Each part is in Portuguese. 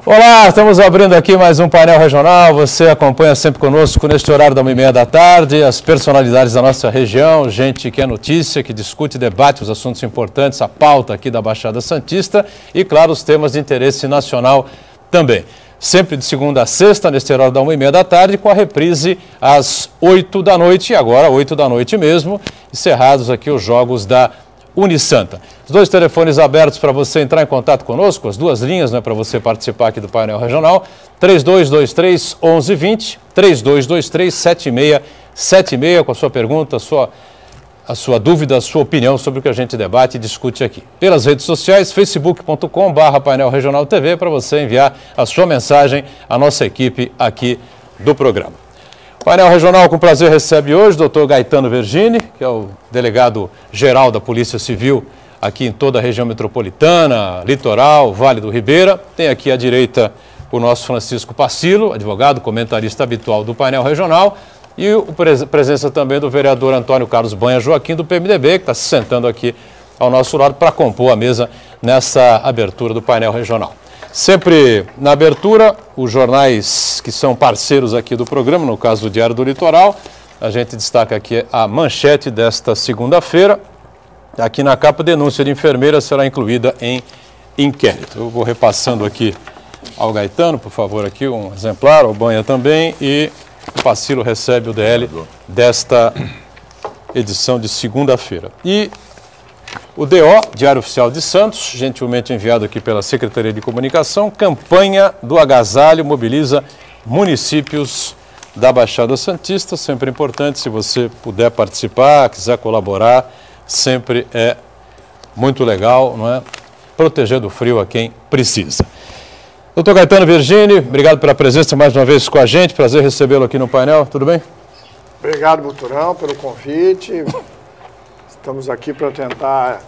Olá, estamos abrindo aqui mais um painel regional. Você acompanha sempre conosco neste horário da 1h30 da tarde, as personalidades da nossa região, gente que é notícia, que discute e debate os assuntos importantes, a pauta aqui da Baixada Santista e, claro, os temas de interesse nacional também. Sempre de segunda a sexta, neste horário da 1h30 da tarde, com a reprise às 8 da noite, e agora 8 da noite mesmo, encerrados aqui os jogos da Unisanta. Os dois telefones abertos para você entrar em contato conosco, as duas linhas, né, para você participar aqui do painel regional, 3223-1120, 3223-7676, com a sua pergunta, a sua dúvida, a sua opinião sobre o que a gente debate e discute aqui. Pelas redes sociais, facebook.com/painel regional TV, para você enviar a sua mensagem à nossa equipe aqui do programa. O painel regional, com prazer, recebe hoje o doutor Gaetano Vergini, que é o delegado-geral da Polícia Civil aqui em toda a região metropolitana, litoral, Vale do Ribeira. Tem aqui à direita o nosso Francisco Pacilo, advogado, comentarista habitual do painel regional. E a presença também do vereador Antônio Carlos Banha Joaquim, do PMDB, que está se sentando aqui ao nosso lado para compor a mesa nessa abertura do painel regional. Sempre na abertura, os jornais que são parceiros aqui do programa, no caso do Diário do Litoral, a gente destaca aqui a manchete desta segunda-feira. Aqui na capa, denúncia de enfermeira será incluída em inquérito. Eu vou repassando aqui ao Gaetano, por favor, aqui um exemplar, ao Banha também, e o Pacilo recebe o DL desta edição de segunda-feira. E o DO, Diário Oficial de Santos, gentilmente enviado aqui pela Secretaria de Comunicação, campanha do agasalho mobiliza municípios da Baixada Santista. Sempre importante, se você puder participar, quiser colaborar, sempre é muito legal, não é? Proteger do frio a quem precisa. Doutor Gaetano Vergini, obrigado pela presença mais uma vez com a gente, prazer recebê-lo aqui no painel, tudo bem? Obrigado, Buturão, pelo convite. Estamos aqui para tentar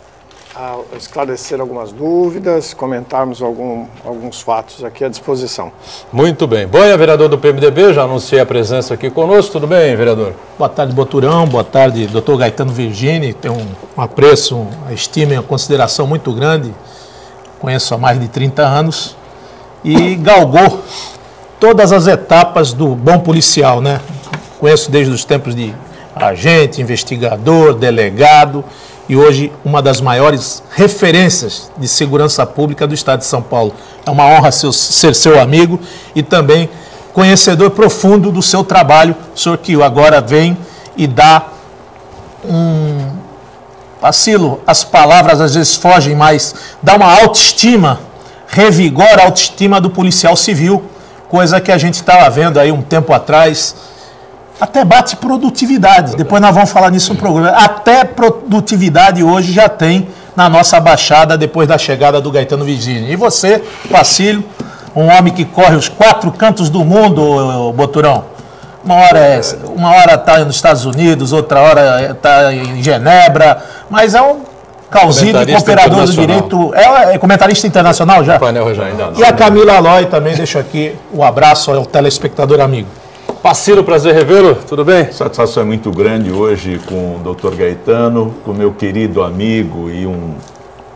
esclarecer algumas dúvidas, comentarmos alguns fatos aqui à disposição. Muito bem. Banha, vereador do PMDB, já anunciei a presença aqui conosco, tudo bem, vereador? Boa tarde, Buturão, boa tarde, doutor Gaetano Vergini, tenho um apreço, uma estima e uma consideração muito grande, conheço há mais de 30 anos. E galgou todas as etapas do bom policial, né? Conheço desde os tempos de agente, investigador, delegado e hoje uma das maiores referências de segurança pública do estado de São Paulo. É uma honra ser seu amigo e também conhecedor profundo do seu trabalho, o senhor que agora vem e dá Pacilo, as palavras às vezes fogem, mas dá uma autoestima, revigora a autoestima do policial civil, coisa que a gente estava vendo aí um tempo atrás, até bate produtividade, depois nós vamos falar nisso no programa, até produtividade hoje já tem na nossa Baixada depois da chegada do Gaetano Vergini. E você, Pacilo, um homem que corre os 4 cantos do mundo, Boturão, uma hora está nos Estados Unidos, outra hora está em Genebra, mas é um Causino, cooperador do direito, é comentarista internacional já? E a Camila Aloy também, deixo aqui um abraço ao telespectador amigo. Pacilo, prazer revê-lo, tudo bem? A satisfação é muito grande hoje com o doutor Gaetano, com meu querido amigo e um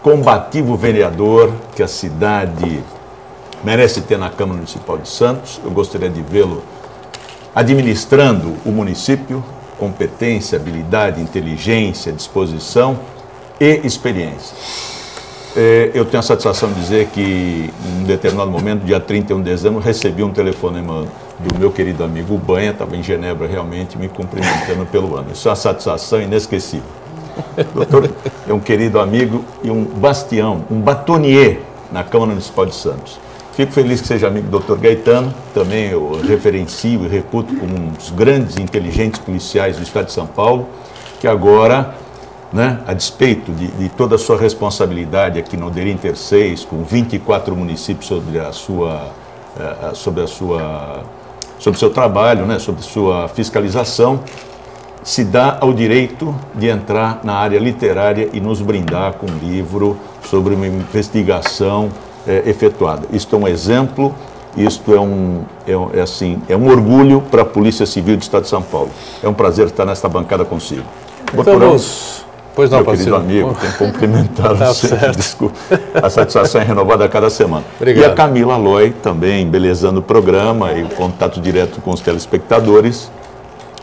combativo vereador que a cidade merece ter na Câmara Municipal de Santos. Eu gostaria de vê-lo administrando o município, competência, habilidade, inteligência, disposição e experiência. Eu tenho a satisfação de dizer que em um determinado momento, dia 31 de dezembro, recebi um telefonema do meu querido amigo Banha, estava em Genebra realmente, me cumprimentando pelo ano. Isso é uma satisfação inesquecível. Doutor é um querido amigo e um bastião, um batonier na Câmara Municipal de Santos. Fico feliz que seja amigo do doutor Gaetano, também eu referencio e reputo como um dos grandes e inteligentes policiais do estado de São Paulo, que agora, né, a despeito de toda a sua responsabilidade aqui no Alderim Terceiros, com 24 municípios sobre o seu trabalho, né, sobre sua fiscalização, se dá ao direito de entrar na área literária e nos brindar com um livro sobre uma investigação efetuada. Isto é um exemplo, isto é um orgulho para a Polícia Civil do Estado de São Paulo. É um prazer estar nesta bancada consigo. Estamos Pois não, meu querido amigo, tem que cumprimentá-lo. Tá certo. Desculpa. A satisfação é renovada a cada semana. Obrigado. E a Camila Aloy também, embelezando o programa e o contato direto com os telespectadores,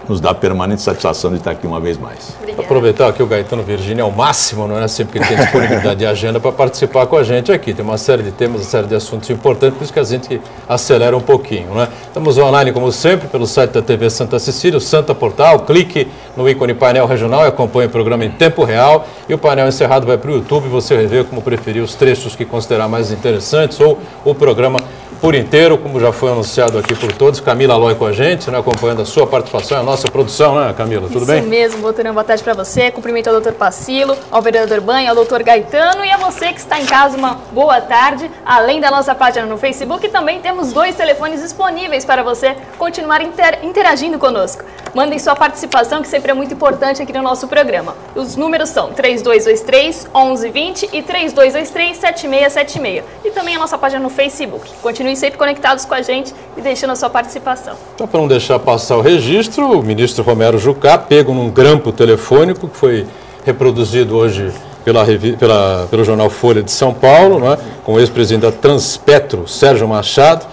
nos dá permanente satisfação de estar aqui uma vez mais. Vou aproveitar aqui o Gaetano Virgínio ao máximo, não é sempre que ele tem disponibilidade de agenda para participar com a gente aqui. Tem uma série de temas, uma série de assuntos importantes, por isso que a gente acelera um pouquinho, né? Estamos online, como sempre, pelo site da TV Santa Cecília, o Santa Portal. Clique no ícone painel regional e acompanhe o programa em tempo real. E o painel encerrado vai para o YouTube, você vai ver como preferir os trechos que considerar mais interessantes ou o programa por inteiro, como já foi anunciado aqui por todos. Camila Aloy com a gente, né, acompanhando a sua participação, a nossa produção, né, Camila? Tudo bem? Isso mesmo, doutorão, boa tarde para você. Cumprimento ao doutor Pacilo, ao vereador Banha, ao doutor Gaetano e a você que está em casa, uma boa tarde. Além da nossa página no Facebook, também temos 2 telefones disponíveis para você continuar interagindo conosco. Mandem sua participação, que sempre é muito importante aqui no nosso programa. Os números são 3223-1120 e 3223-7676. E também a nossa página no Facebook. Continuem sempre conectados com a gente e deixando a sua participação. Só para não deixar passar o registro, o ministro Romero Jucá, pego num grampo telefônico que foi reproduzido hoje pelo jornal Folha de São Paulo, né, com o ex-presidente da Transpetro, Sérgio Machado,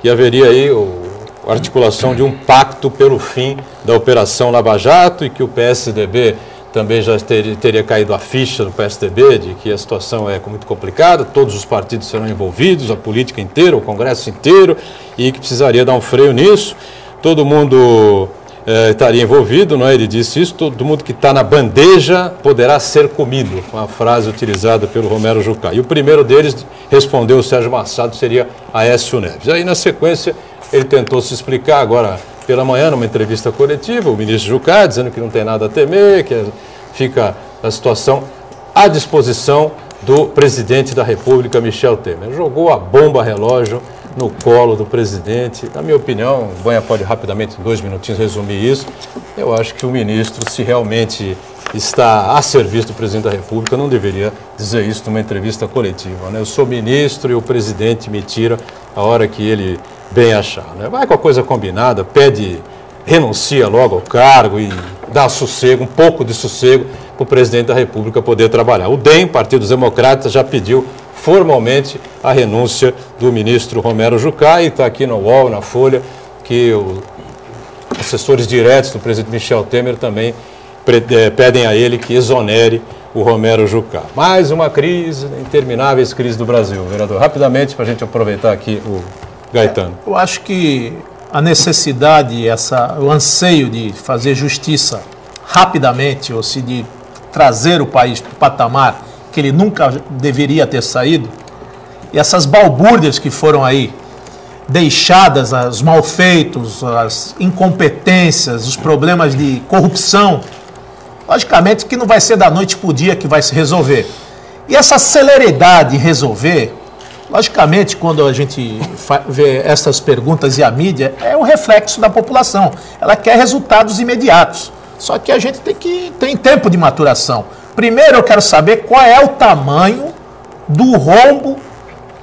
e haveria aí a articulação de um pacto pelo fim da Operação Lava Jato e que o PSDB também já teria caído a ficha do PSDB de que a situação é muito complicada, todos os partidos serão envolvidos, a política inteira, o Congresso inteiro, e que precisaria dar um freio nisso. Todo mundo estaria envolvido, não é? Ele disse isso, todo mundo que está na bandeja poderá ser comido, uma frase utilizada pelo Romero Jucá. E o primeiro deles, respondeu o Sérgio Machado, seria Aécio Neves. Aí, na sequência, ele tentou se explicar agora pela manhã, numa entrevista coletiva, o ministro Jucá, dizendo que não tem nada a temer, que fica a situação à disposição do presidente da República, Michel Temer. Jogou a bomba relógio no colo do presidente. Na minha opinião, o Banha pode rapidamente, em 2 minutinhos, resumir isso. Eu acho que o ministro, se realmente está a serviço do presidente da República, não deveria dizer isso numa entrevista coletiva, né? Eu sou ministro e o presidente me tira a hora que ele bem achar, né? Vai com a coisa combinada, renuncia logo ao cargo e dá sossego, um pouco de sossego para o presidente da República poder trabalhar. O DEM, Partido dos Democratas, já pediu formalmente a renúncia do ministro Romero Jucá e está aqui no UOL, na Folha, que os assessores diretos do presidente Michel Temer também pedem a ele que exonere o Romero Jucá. Mais uma crise, intermináveis crises do Brasil. Vereador, rapidamente, para a gente aproveitar aqui o Gaetano. Eu acho que a necessidade, o anseio de fazer justiça rapidamente, ou se de trazer o país para o patamar que ele nunca deveria ter saído, e essas balbúrdias que foram aí deixadas, os malfeitos, as incompetências, os problemas de corrupção, logicamente que não vai ser da noite para o dia que vai se resolver. E essa celeridade em resolver, logicamente, quando a gente vê essas perguntas e a mídia, é um reflexo da população. Ela quer resultados imediatos. Só que a gente tem tempo de maturação. Primeiro eu quero saber qual é o tamanho do rombo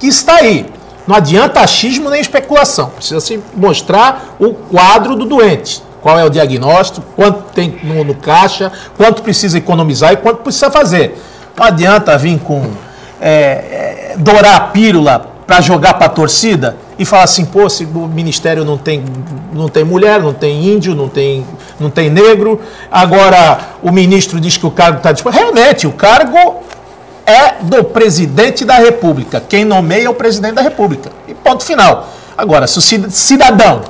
que está aí. Não adianta achismo nem especulação. Precisa se mostrar o quadro do doente. Qual é o diagnóstico, quanto tem no caixa, quanto precisa economizar e quanto precisa fazer. Não adianta vir com dourar a pílula para jogar para a torcida e falar assim, pô, se o ministério não tem mulher, não tem índio, não tem negro, agora o ministro diz que o cargo está disponível. Realmente, o cargo é do presidente da República. Quem nomeia é o presidente da República. E ponto final. Agora, se o cidadão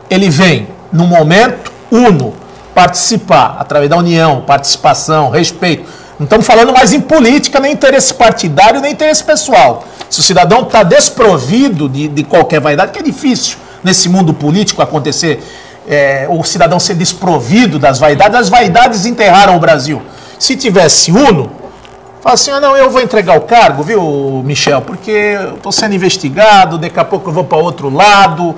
ele vem no momento uno participar, através da união, participação, respeito, não estamos falando mais em política, nem interesse partidário, nem interesse pessoal. Se o cidadão está desprovido de qualquer vaidade, que é difícil nesse mundo político acontecer, o cidadão ser desprovido das vaidades, as vaidades enterraram o Brasil. Se tivesse uno, fala assim, não, eu vou entregar o cargo, viu, Michel, porque eu estou sendo investigado, daqui a pouco eu vou para outro lado.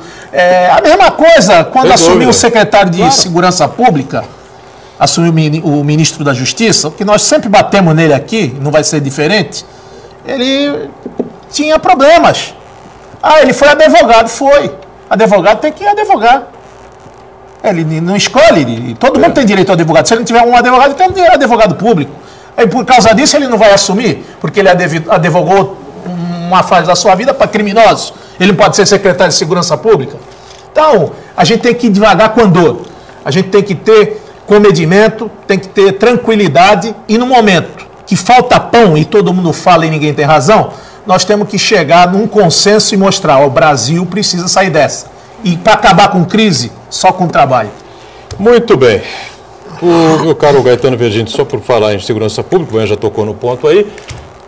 A mesma coisa quando assumiu o secretário de Segurança Pública, assumiu o ministro da Justiça, que nós sempre batemos nele aqui, não vai ser diferente, ele tinha problemas. Ele foi advogado, foi. Advogado tem que advogar. Ele não escolhe, todo mundo tem direito ao advogado. Se ele não tiver um advogado, tem um advogado público. Aí, por causa disso, ele não vai assumir, porque ele advogou uma fase da sua vida para criminosos. Ele não pode ser secretário de Segurança Pública. Então, a gente tem que ir devagar com andor. A gente tem que ter comedimento, tem que ter tranquilidade, e no momento que falta pão e todo mundo fala e ninguém tem razão, nós temos que chegar num consenso e mostrar, o Brasil precisa sair dessa. E para acabar com crise, só com trabalho. Muito bem. O meu caro Gaetano Verginte, só por falar em segurança pública, o Banha já tocou no ponto aí,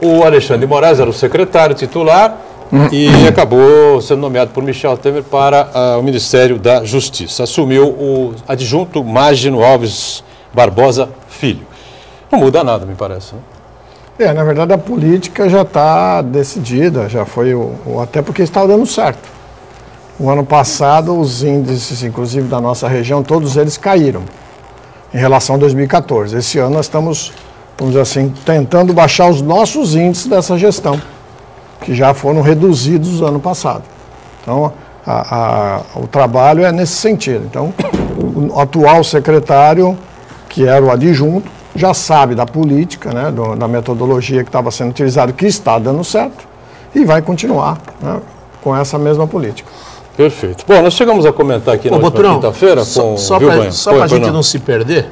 o Alexandre de Moraes era o secretário titular e acabou sendo nomeado por Michel Temer para o Ministério da Justiça. Assumiu o adjunto Mágino Alves Barbosa Filho. Não muda nada, me parece, né? Na verdade, a política já está decidida, já foi, até porque estava dando certo. O ano passado, os índices, inclusive da nossa região, todos eles caíram em relação a 2014. Esse ano nós estamos, vamos dizer assim, tentando baixar os nossos índices dessa gestão, que já foram reduzidos no ano passado. Então, o trabalho é nesse sentido. Então, o atual secretário, que era o adjunto, já sabe da política, né, da metodologia que estava sendo utilizada, que está dando certo, e vai continuar, né, com essa mesma política. Perfeito. Bom, nós chegamos a comentar aqui na quinta-feira com... Só para a gente não se perder,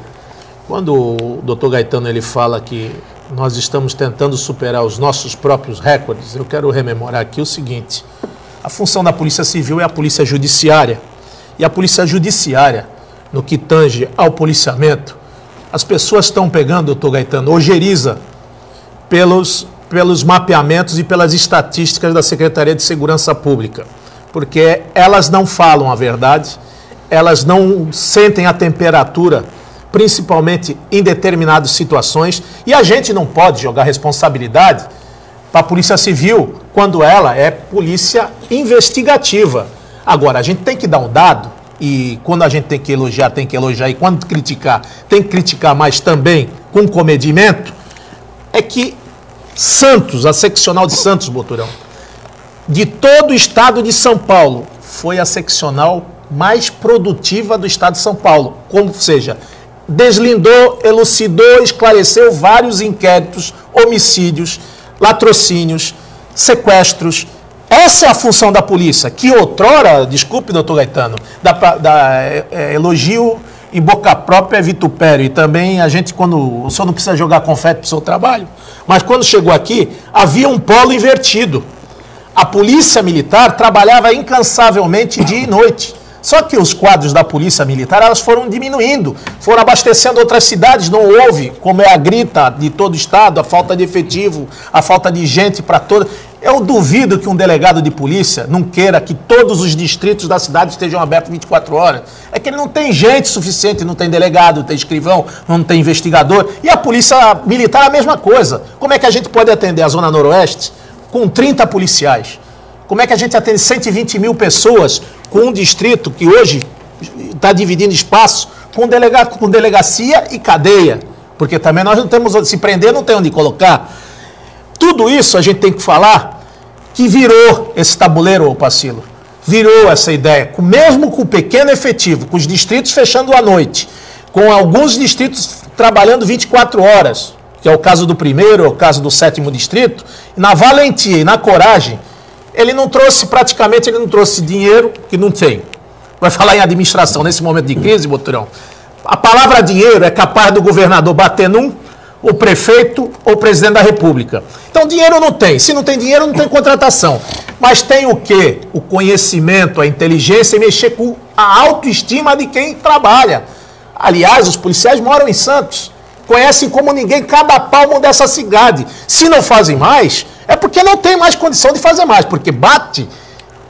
quando o doutor Gaetano ele fala que nós estamos tentando superar os nossos próprios recordes, eu quero rememorar aqui o seguinte: a função da Polícia Civil é a Polícia Judiciária, e a Polícia Judiciária, no que tange ao policiamento, as pessoas estão pegando, doutor Gaetano, ojeriza pelos mapeamentos e pelas estatísticas da Secretaria de Segurança Pública, porque elas não falam a verdade, elas não sentem a temperatura, principalmente em determinadas situações, e a gente não pode jogar responsabilidade para a Polícia Civil quando ela é polícia investigativa. Agora, a gente tem que dar um dado, e quando a gente tem que elogiar, e quando criticar, tem que criticar mais também com comedimento, é que Santos, a seccional de Santos, Boturão, de todo o estado de São Paulo, foi a seccional mais produtiva do estado de São Paulo. Como seja, deslindou, elucidou, esclareceu vários inquéritos, homicídios, latrocínios, sequestros. Essa é a função da polícia, que outrora, desculpe, doutor Gaetano, elogio em boca própria é vitupério. E também a gente, quando o senhor não precisa jogar confete para o seu trabalho, mas quando chegou aqui, havia um polo invertido. A polícia militar trabalhava incansavelmente dia e noite. Só que os quadros da polícia militar, elas foram diminuindo, foram abastecendo outras cidades, não houve, como é a grita de todo o estado, a falta de efetivo, a falta de gente para toda. Eu duvido que um delegado de polícia não queira que todos os distritos da cidade estejam abertos 24 horas. É que ele não tem gente suficiente, não tem delegado, não tem escrivão, não tem investigador. E a polícia militar é a mesma coisa. Como é que a gente pode atender a Zona Noroeste com 30 policiais? Como é que a gente atende 120 mil pessoas com um distrito que hoje está dividindo espaço com delegacia e cadeia? Porque também nós não temos onde se prender, não tem onde colocar. Tudo isso a gente tem que falar que virou esse tabuleiro, ô Pacilo. Virou essa ideia, mesmo com o pequeno efetivo, com os distritos fechando à noite, com alguns distritos trabalhando 24 horas, que é o caso do primeiro, é o caso do 7º distrito, na valentia e na coragem, ele não trouxe dinheiro, que não tem. Vai falar em administração nesse momento de crise, Boturão. A palavra dinheiro é capaz do governador bater o prefeito ou o presidente da República. Então dinheiro não tem. Se não tem dinheiro, não tem contratação. Mas tem o quê? O conhecimento, a inteligência e mexer com a autoestima de quem trabalha. Aliás, os policiais moram em Santos. Conhecem como ninguém cada palmo dessa cidade. Se não fazem mais, é porque não tem mais condição de fazer mais. Porque bate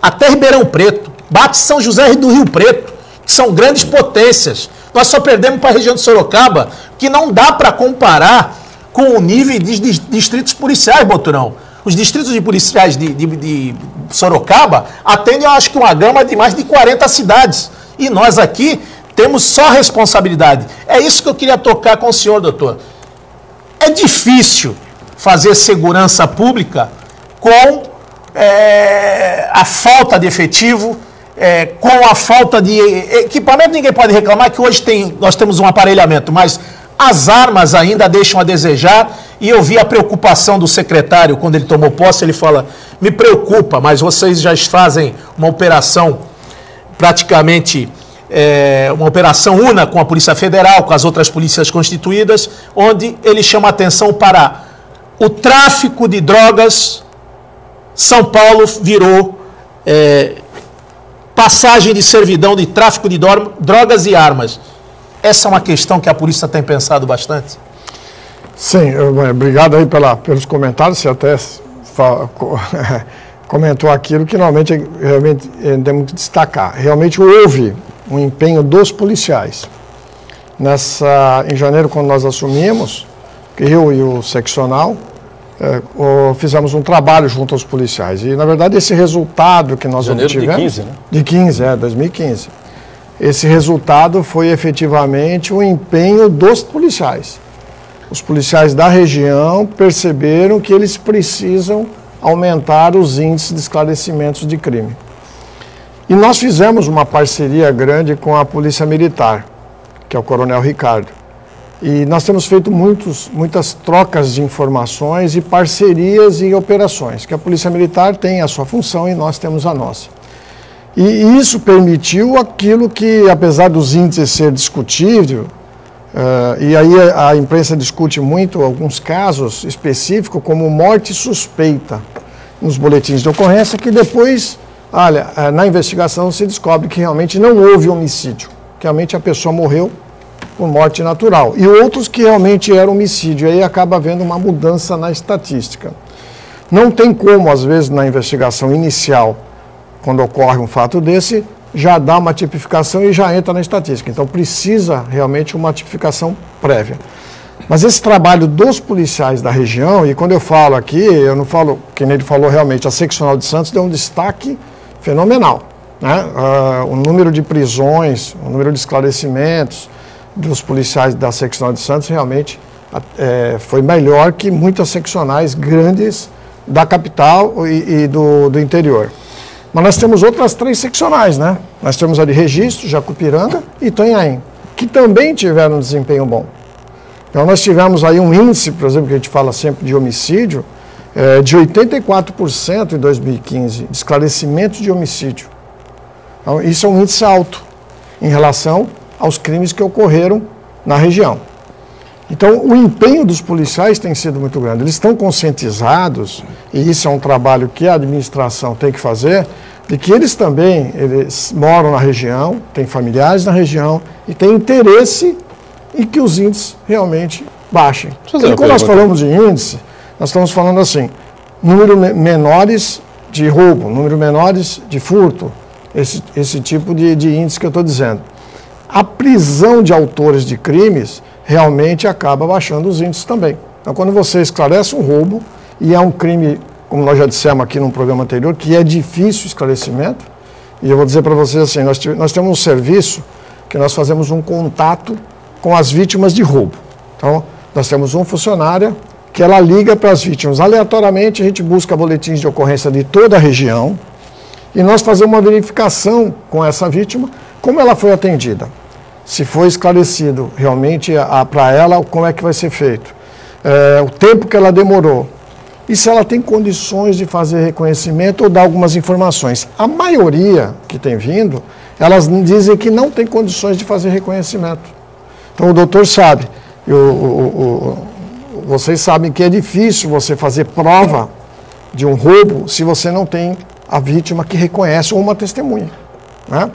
até Ribeirão Preto, bate São José do Rio Preto, que são grandes potências. Nós só perdemos para a região de Sorocaba, que não dá para comparar com o nível de distritos policiais, Boturão. Os distritos de policiais de Sorocaba atendem, eu acho que uma gama de mais de 40 cidades. E nós aqui temos só responsabilidade. É isso que eu queria tocar com o senhor, doutor. É difícil fazer segurança pública com a falta de efetivo, com a falta de equipamento. Ninguém pode reclamar que hoje nós temos um aparelhamento, mas As armas ainda deixam a desejar, e eu vi a preocupação do secretário quando ele tomou posse. Ele fala: me preocupa, mas vocês já fazem uma operação praticamente uma operação una com a Polícia Federal, com as outras polícias constituídas, onde ele chama a atenção para o tráfico de drogas. São Paulo virou passagem de servidão de tráfico de drogas e armas. Essa é uma questão que a polícia tem pensado bastante? Sim, obrigado aí pelos comentários. Você até comentou aquilo que realmente temos que destacar. Realmente houve um empenho dos policiais. Em janeiro, quando nós assumimos, eu e o seccional, fizemos um trabalho junto aos policiais. E, na verdade, esse resultado que nós obtivemos... Janeiro de 15, né? De 15, 2015. Esse resultado foi efetivamente o empenho dos policiais. Os policiais da região perceberam que eles precisam aumentar os índices de esclarecimentos de crime. E nós fizemos uma parceria grande com a Polícia Militar, que é o Coronel Ricardo. E nós temos feito muitas trocas de informações e parcerias em operações, que a Polícia Militar tem a sua função e nós temos a nossa. E isso permitiu aquilo que, apesar dos índices ser discutível, e aí a imprensa discute muito alguns casos específicos, como morte suspeita nos boletins de ocorrência, que depois, na investigação se descobre que realmente não houve homicídio, que realmente a pessoa morreu por morte natural, e outros que realmente era homicídio, aí acaba havendo uma mudança na estatística. Não tem como, às vezes, na investigação inicial, quando ocorre um fato desse, já dá uma tipificação e já entra na estatística. Então precisa realmente uma tipificação prévia. Mas esse trabalho dos policiais da região, e quando eu falo aqui, eu não falo, quem ele falou realmente, a Seccional de Santos deu um destaque fenomenal, né? O número de prisões, o número de esclarecimentos dos policiais da Seccional de Santos realmente foi melhor que muitas seccionais grandes da capital e do interior. Mas nós temos outras 3 seccionais, né? Nós temos a de Registro, Jacupiranga e Itanhaém, que também tiveram um desempenho bom. Então nós tivemos aí um índice, por exemplo, que a gente fala sempre de homicídio, de 84% em 2015, de esclarecimento de homicídio. Então, isso é um índice alto em relação aos crimes que ocorreram na região. Então, o empenho dos policiais tem sido muito grande. Eles estão conscientizados, e isso é um trabalho que a administração tem que fazer, de que eles moram na região, têm familiares na região e têm interesse em que os índices realmente baixem. E quando nós falamos de índice, nós estamos falando assim, número menores de roubo, número menores de furto, esse tipo de índice que eu estou dizendo. A prisão de autores de crimes realmente acaba baixando os índices também. Então, quando você esclarece um roubo, e é um crime, como nós já dissemos aqui num programa anterior, que é difícil esclarecimento, e eu vou dizer para vocês assim, nós temos um serviço que nós fazemos um contato com as vítimas de roubo. Então, nós temos uma funcionária que ela liga para as vítimas. Aleatoriamente, a gente busca boletins de ocorrência de toda a região, e nós fazemos uma verificação com essa vítima, como ela foi atendida. Se foi esclarecido realmente para ela como é que vai ser feito, o tempo que ela demorou, e se ela tem condições de fazer reconhecimento ou dar algumas informações. A maioria que tem vindo, elas dizem que não tem condições de fazer reconhecimento. Então o doutor sabe, vocês sabem que é difícil você fazer prova de um roubo se você não tem a vítima que reconhece ou uma testemunha, né?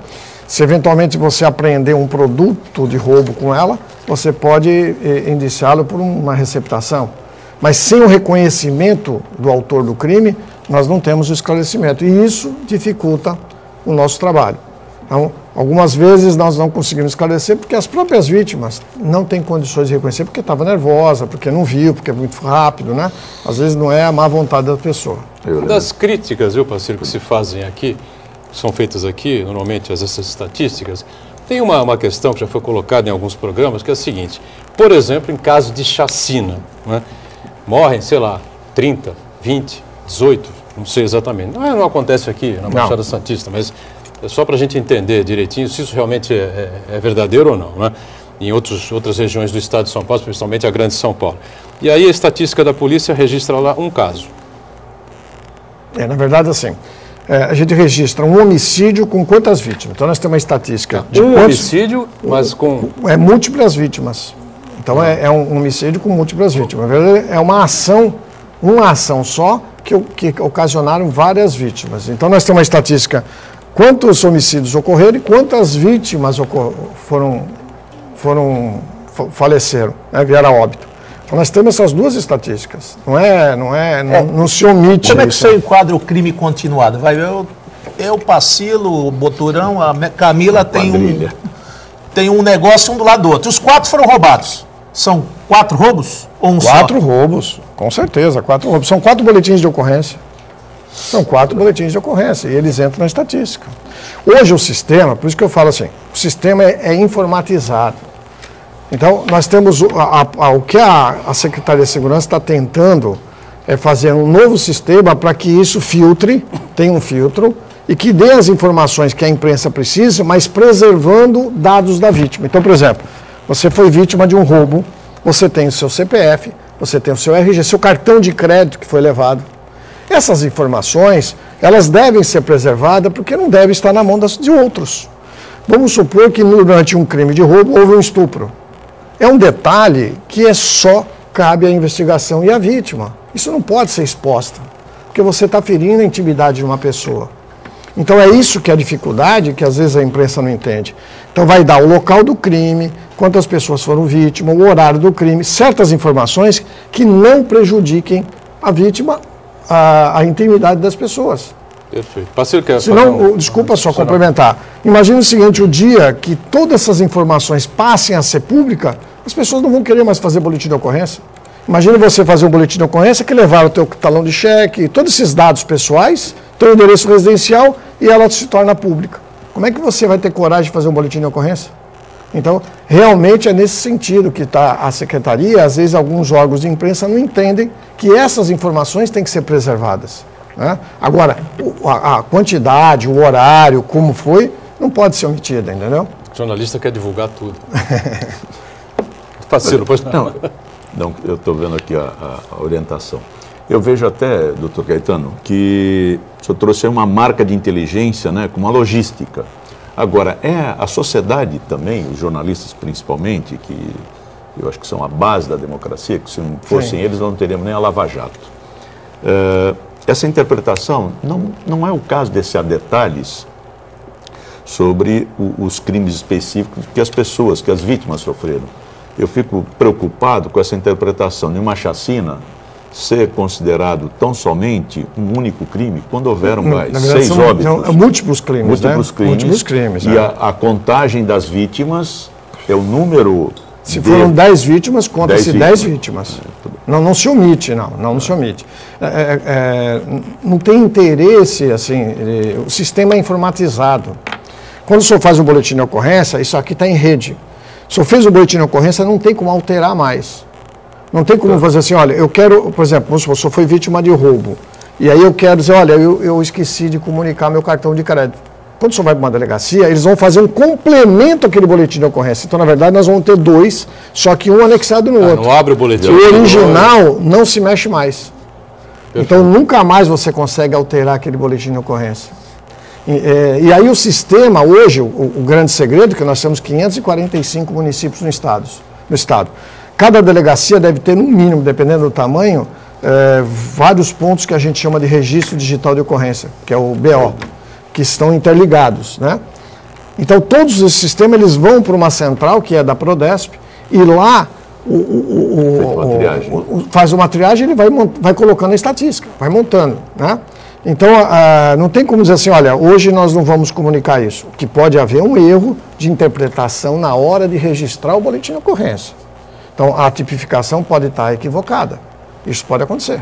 Se eventualmente você apreender um produto de roubo com ela, você pode indiciá-lo por uma receptação. Mas sem o reconhecimento do autor do crime, nós não temos o esclarecimento. E isso dificulta o nosso trabalho. Então, algumas vezes nós não conseguimos esclarecer porque as próprias vítimas não têm condições de reconhecer porque estava nervosa, porque não viu, porque é muito rápido, né? Às vezes não é a má vontade da pessoa. Das críticas, viu, parceiro, que se fazem aqui, são feitas aqui, normalmente, essas estatísticas, tem uma questão que já foi colocada em alguns programas, que é a seguinte, por exemplo, em caso de chacina, né, morrem, sei lá, 30, 20, 18, não sei exatamente, não acontece aqui na Baixada Santista, mas é só para a gente entender direitinho se isso realmente é verdadeiro ou não, né? em outras regiões do estado de São Paulo, principalmente a grande São Paulo. E aí a estatística da polícia registra lá um caso. Na verdade, assim, a gente registra um homicídio com quantas vítimas? Então nós temos uma estatística de homicídio, mas com... múltiplas vítimas. Então é um homicídio com múltiplas vítimas. Na verdade, é uma ação só que ocasionaram várias vítimas. Então nós temos uma estatística, quantos homicídios ocorreram e quantas vítimas faleceram, né, vieram a óbito. Então nós temos essas duas estatísticas. Não se omite. Como é que você enquadra o crime continuado? Vai ver, eu Pacilo, o Boturão, a Camila tem um negócio um do lado do outro. Os 4 foram roubados. São 4 roubos ou um só? 4 roubos, com certeza, 4 roubos. São 4 boletins de ocorrência. São 4 boletins de ocorrência e eles entram na estatística. Hoje o sistema, por isso que eu falo assim, o sistema é informatizado. Então, nós temos o que a Secretaria de Segurança está tentando é fazer um novo sistema para que isso tenha um filtro e que dê as informações que a imprensa precisa, mas preservando dados da vítima. Então, por exemplo, você foi vítima de um roubo, você tem o seu CPF, você tem o seu RG, seu cartão de crédito que foi levado. Essas informações, elas devem ser preservadas porque não devem estar na mão de outros. Vamos supor que durante um crime de roubo houve um estupro. É um detalhe que só cabe à investigação e à vítima. Isso não pode ser exposto, porque você está ferindo a intimidade de uma pessoa. Então é isso que é a dificuldade, que às vezes a imprensa não entende. Então vai dar o local do crime, quantas pessoas foram vítimas, o horário do crime, certas informações que não prejudiquem a vítima, a intimidade das pessoas. Perfeito. Pacilo, quer fazer desculpa só complementar. Imagina o seguinte, o dia que todas essas informações passem a ser públicas, as pessoas não vão querer mais fazer boletim de ocorrência. Imagina você fazer um boletim de ocorrência que levar o teu talão de cheque, todos esses dados pessoais, teu endereço residencial e ela se torna pública. Como é que você vai ter coragem de fazer um boletim de ocorrência? Então, realmente é nesse sentido que está a Secretaria, às vezes alguns órgãos de imprensa não entendem que essas informações têm que ser preservadas. Né? Agora, a quantidade, o horário, como foi, não pode ser omitida, entendeu? O jornalista quer divulgar tudo. Pacilo, pois não. Não, eu estou vendo aqui a orientação. Eu vejo até, doutor Gaetano, que o senhor trouxe uma marca de inteligência, né, com uma logística. Agora, é a sociedade também, os jornalistas principalmente, que eu acho que são a base da democracia, que se não fossem eles, nós não teríamos nem a Lava Jato. Essa interpretação não é o caso de ser detalhes sobre os crimes específicos que as pessoas, que as vítimas sofreram. Eu fico preocupado com essa interpretação de uma chacina ser considerado tão somente um único crime, quando houveram mais 6 óbitos. Múltiplos crimes, múltiplos crimes. E a contagem das vítimas é o número... Se foram 10 vítimas, conta-se 10 vítimas. Não se omite, não se omite. Não tem interesse, assim, o sistema é informatizado. Quando o senhor faz um boletim de ocorrência, isso aqui está em rede. Se o senhor fez o boletim de ocorrência, não tem como alterar mais. Não tem como fazer assim, olha, eu quero, por exemplo, o senhor foi vítima de roubo, e aí eu quero dizer, olha, eu esqueci de comunicar meu cartão de crédito. Quando o senhor vai para uma delegacia, eles vão fazer um complemento àquele boletim de ocorrência. Então, na verdade, nós vamos ter 2, só que um anexado no outro. Não abre o boletim. O original não se mexe mais. Perfeito. Então, nunca mais você consegue alterar aquele boletim de ocorrência. E aí o sistema, hoje, o grande segredo é que nós temos 545 municípios no estado. Cada delegacia deve ter, no mínimo, dependendo do tamanho, vários pontos que a gente chama de registro digital de ocorrência, que é o BO, que estão interligados, né? Então, todos esses sistemas eles vão para uma central, que é da Prodesp, e lá faz uma triagem e ele vai colocando a estatística, vai montando, né? Então, não tem como dizer assim, olha, hoje nós não vamos comunicar isso. Que pode haver um erro de interpretação na hora de registrar o boletim de ocorrência. Então, a tipificação pode estar equivocada. Isso pode acontecer.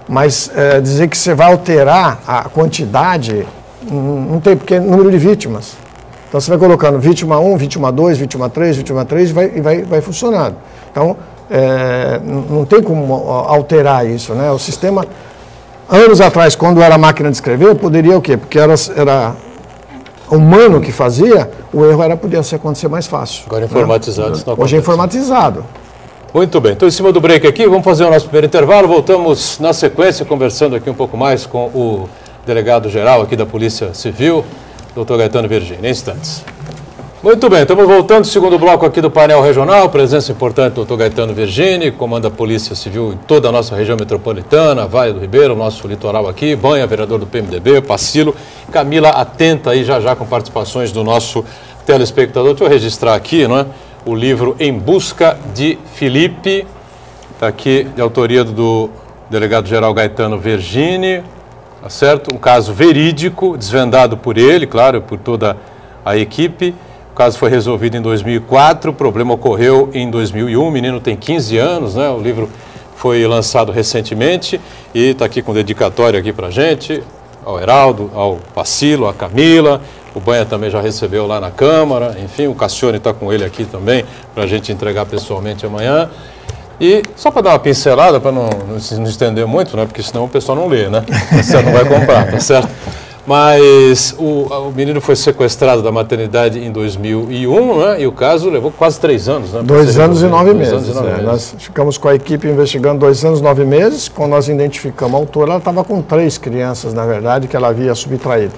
Mas dizer que você vai alterar a quantidade, não tem, porque é número de vítimas. Então, você vai colocando vítima 1, vítima 2, vítima 3 e vai funcionando. Então, não tem como alterar isso, né? O sistema... Anos atrás, quando era máquina de escrever, poderia o quê? Porque era humano que fazia, o erro podia acontecer mais fácil. Agora informatizado, isso não acontece. Hoje é informatizado. Muito bem, então em cima do break aqui, vamos fazer o nosso primeiro intervalo, voltamos na sequência, conversando aqui um pouco mais com o delegado-geral aqui da Polícia Civil, Dr. Gaetano Virgini, em instantes. Muito bem, estamos voltando, segundo bloco aqui do painel regional, presença importante do Dr. Gaetano Virgini, comanda a Polícia Civil em toda a nossa região metropolitana, Vale do Ribeiro, nosso litoral aqui, Banha, vereador do PMDB, Pacilo, Camila atenta aí já com participações do nosso telespectador. Deixa eu registrar aqui, não é? O livro Em Busca de Felipe, está aqui de autoria do delegado-geral Gaetano Virgini, tá certo? Um caso verídico, desvendado por ele, claro, por toda a equipe. O caso foi resolvido em 2004, o problema ocorreu em 2001, o menino tem 15 anos, né? O livro foi lançado recentemente e está aqui com dedicatória aqui para a gente, ao Heraldo, ao Pacilo, à Camila. O Banha também já recebeu lá na Câmara, enfim, o Cassione está com ele aqui também, para a gente entregar pessoalmente amanhã. E só para dar uma pincelada, para não estender muito, né, porque senão o pessoal não lê, né? Você não vai comprar, tá certo? Mas o menino foi sequestrado da maternidade em 2001, né? E o caso levou quase 3 anos, né? 2 anos e 9 meses. Nós ficamos com a equipe investigando 2 anos e 9 meses. Quando nós identificamos a autora, ela estava com 3 crianças, na verdade, que ela havia subtraído.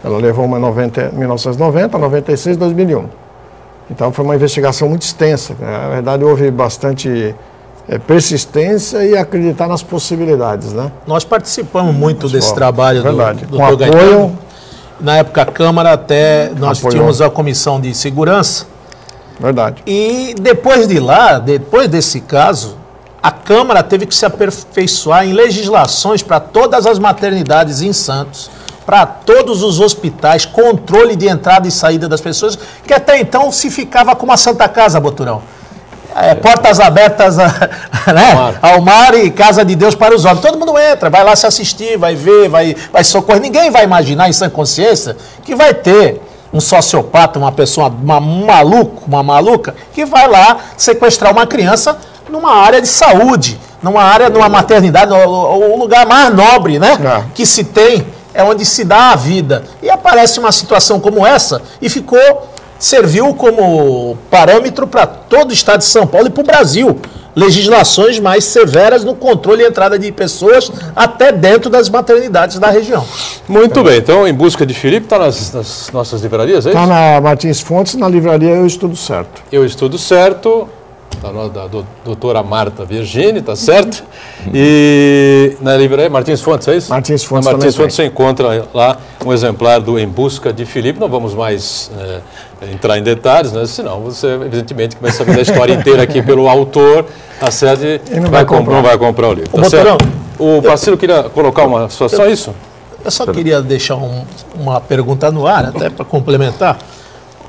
Ela levou uma em 1990, 96 e 2001. Então foi uma investigação muito extensa. Na verdade, houve bastante persistência e acreditar nas possibilidades, né? Nós participamos muito desse trabalho do Dr. Gaetano. Na época, a Câmara até nós tínhamos a Comissão de Segurança. Verdade. E depois de lá, depois desse caso, a Câmara teve que se aperfeiçoar em legislações para todas as maternidades em Santos, para todos os hospitais, controle de entrada e saída das pessoas, que até então se ficava com uma Santa Casa, Boturão. Portas abertas ao mar e casa de Deus para os homens. Todo mundo entra, vai lá se assistir, vai ver, vai socorrer. Ninguém vai imaginar em sã consciência que vai ter um sociopata, uma pessoa, uma maluca, que vai lá sequestrar uma criança numa área de saúde, numa maternidade, o lugar mais nobre, né? Que se tem, é onde se dá a vida. E aparece uma situação como essa e serviu como parâmetro para todo o estado de São Paulo e para o Brasil. Legislações mais severas no controle e entrada de pessoas até dentro das maternidades da região. Muito bem, então Em Busca de Felipe está nas nossas livrarias, é isso? Está na Martins Fontes, na livraria Eu Estudo Certo. Eu Estudo Certo, da doutora Marta Virgini, tá certo? E na livraria Martins Fontes, é isso? Martins Fontes. Na Martins Fontes você encontra lá um exemplar do Em Busca de Felipe. Não vamos mais entrar em detalhes, né? Senão você, evidentemente, vai saber da história inteira aqui pelo autor, tá certo? E não vai comprar o livro. Tá certo? O Pacilo queria colocar uma situação, é isso? Eu só queria deixar uma pergunta no ar, até para complementar.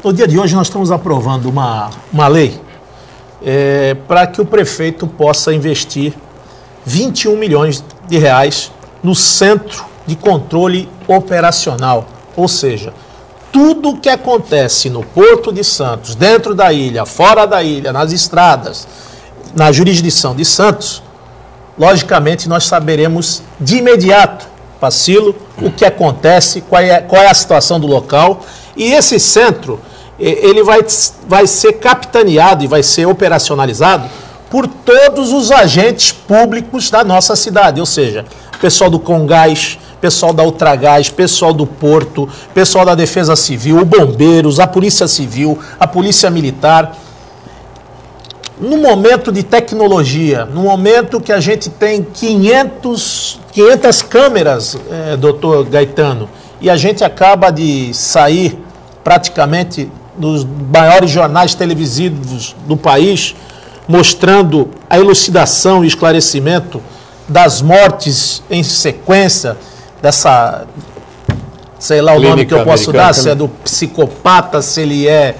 No dia de hoje nós estamos aprovando uma lei para que o prefeito possa investir 21 milhões de reais no Centro de Controle Operacional. Ou seja, tudo o que acontece no Porto de Santos, dentro da ilha, fora da ilha, nas estradas, na jurisdição de Santos, logicamente nós saberemos de imediato, Pacilo, o que acontece, qual é a situação do local. E esse centro, ele vai ser capitaneado e vai ser operacionalizado por todos os agentes públicos da nossa cidade, ou seja, pessoal do Congás, pessoal da Ultragás, pessoal do Porto, pessoal da Defesa Civil, bombeiros, a Polícia Civil, a Polícia Militar. No momento de tecnologia, no momento que a gente tem 500 câmeras, doutor Gaetano, e a gente acaba de sair praticamente nos maiores jornais televisivos do país, mostrando a elucidação e esclarecimento das mortes em sequência dessa, sei lá o nome que eu posso dar, se é do psicopata, se ele é